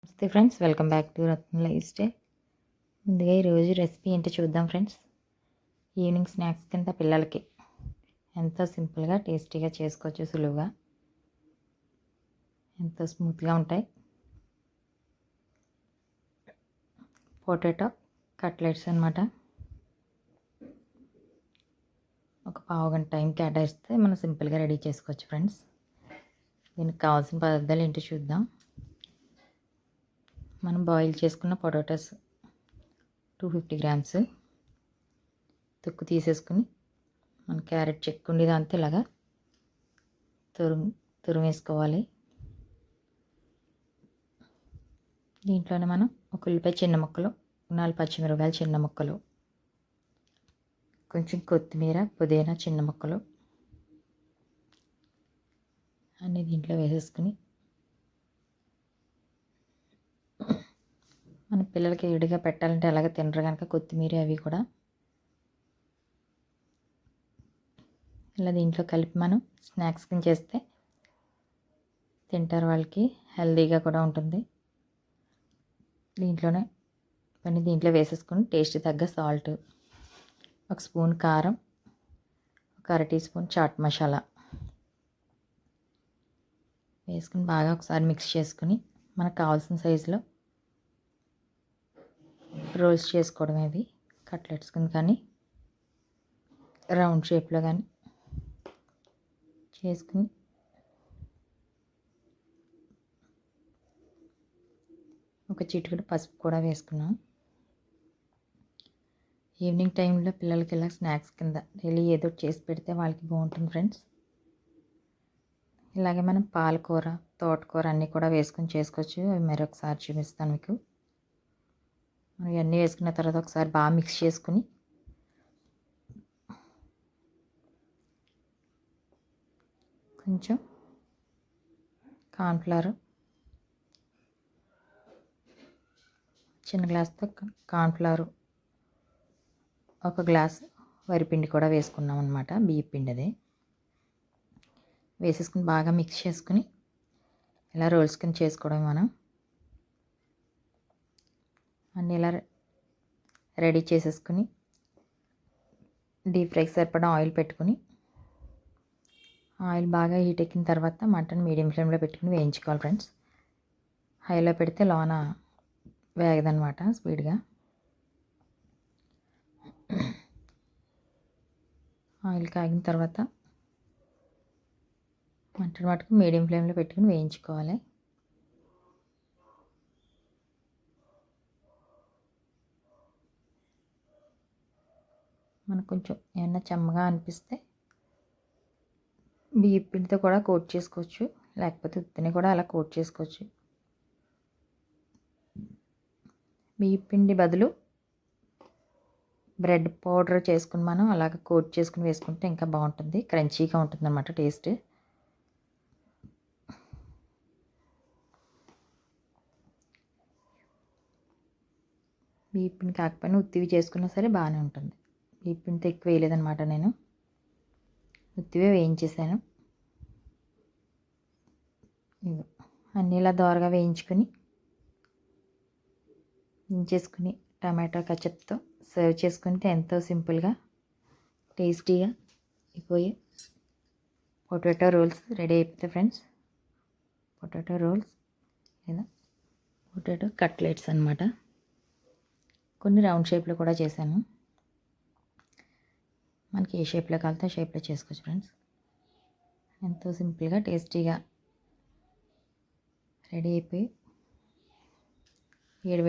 నమస్తే friends, welcome back to Ratna life style. ముందుగా ఈరోజు రెసిపీ ఏంటో చూద్దాం ఫ్రెండ్స్. ఈవినింగ్ స్నాక్స్ కింద పిల్లలకి ఎంతో సింపుల్గా టేస్టీగా చేసుకోవచ్చు, సులువుగా, ఎంతో స్మూత్గా ఉంటాయి. పొటాటో కట్లెట్స్ అనమాట. ఒక పావుగంట టైం కేటాయిస్తే మనం సింపుల్గా రెడీ చేసుకోవచ్చు ఫ్రెండ్స్. దీనికి కావాల్సిన పదార్థాలు ఏంటో చూద్దాం. మనం బాయిల్ చేసుకున్న పొటాటోస్ 250 గ్రామ్స్ తొక్కు తీసేసుకుని, మన క్యారెట్ చెక్కు ఉండేదంతా ఇలాగా తురిమేసుకోవాలి. దీంట్లోనే మనం ఒక ఉల్లిపాయ చిన్న ముక్కలు, 4 పచ్చిమిరపకాయలు చిన్న ముక్కలు, కొంచెం కొత్తిమీర పుదీనా చిన్న ముక్కలు అన్నీ దీంట్లో వేసేసుకుని, మన పిల్లలకి విడిగా పెట్టాలంటే అలాగ తినరు కనుక కొత్తిమీర అవి కూడా ఇలా దీంట్లో కలిపి మనం స్నాక్స్ కింద చేస్తే తింటారు. వాళ్ళకి హెల్తీగా కూడా ఉంటుంది. దీంట్లో వేసేసుకుని టేస్ట్ తగ్గ సాల్ట్, ఒక స్పూన్ కారం, ఒక అర టీ స్పూన్ చాట్ మసాలా వేసుకుని బాగా ఒకసారి మిక్స్ చేసుకుని, మనకు కావాల్సిన సైజులో రోల్స్ చేసుకోవడం. అవి కట్లెట్స్ కింద కానీ రౌండ్ షేప్లో కానీ చేసుకుని ఒక చిటికెడు పసుపు కూడా వేసుకున్నాం. ఈవినింగ్ టైంలో పిల్లలకి ఇలా స్నాక్స్ కింద డైలీ ఏదో చేసి పెడితే వాళ్ళకి బాగుంటుంది ఫ్రెండ్స్. ఇలాగే మనం పాలకూర, తోటకూర అన్నీ కూడా వేసుకొని చేసుకోవచ్చు. అవి మరొకసారి చూపిస్తాను మీకు. మనం ఇవన్నీ వేసుకున్న తర్వాత ఒకసారి బాగా మిక్స్ చేసుకుని, కొంచెం కార్న్ఫ్లవర్, చిన్న గ్లాస్తో కార్న్ఫ్లవర్, ఒక గ్లాస్ వరిపిండి కూడా వేసుకున్నాం అనమాట, బియ్య పిండి. అదే వేసేసుకుని బాగా మిక్స్ చేసుకుని ఇలా రోల్స్ కింద చేసుకోవడం. మనం అన్నీ ఇలా రెడీ చేసేసుకుని డీప్ ఫ్రైకి సరిపడా ఆయిల్ పెట్టుకుని, ఆయిల్ బాగా హీట్ ఎక్కిన తర్వాత మటన్ మీడియం ఫ్లేమ్లో పెట్టుకుని వేయించుకోవాలి ఫ్రెండ్స్. హైలో పెడితే లోన వేగదనమాట స్పీడ్గా. ఆయిల్ కాగిన తర్వాత మటన్ మటుకు మీడియం ఫ్లేమ్లో పెట్టుకుని వేయించుకోవాలి. మనకు కొంచెం ఏమన్నా చెమ్మగా అనిపిస్తే బియ్య పిండితో కూడా కోట్ చేసుకోవచ్చు, లేకపోతే ఉత్తిని కూడా అలా కోట్ చేసుకోవచ్చు. బియ్య పిండి బదులు బ్రెడ్ పౌడర్ చేసుకుని మనం అలాగ కోట్ చేసుకుని వేసుకుంటే ఇంకా బాగుంటుంది, క్రంచీగా ఉంటుంది అన్నమాట టేస్ట్. బియ్య పిండి కాకపోయినా ఉత్తివి చేసుకున్నా సరే బాగానే ఉంటుంది. బియ్య పిండితో ఎక్కువ వేయలేదన్నమాట, నేను ఉత్తివే వేయించేసాను. అన్నీ ఇలా దోరగా వేయించుకొని దించేసుకుని టమాటో కచప్తో సర్వ్ చేసుకుంటే ఎంతో సింపుల్గా టేస్టీగా అయిపోయి పొటాటో రోల్స్ రెడీ అయిపోతాయి ఫ్రెండ్స్. పొటాటో రోల్స్ లేదా పొటాటో కట్లెట్స్ అనమాట. కొన్ని రౌండ్ షేప్లో కూడా చేశాను. మనకి ఏ షేప్లో కావాలితే ఆ షేప్లో చేసుకోవచ్చు ఫ్రెండ్స్. ఎంతో సింపుల్గా టేస్టీగా రెడీ అయిపోయి వేడి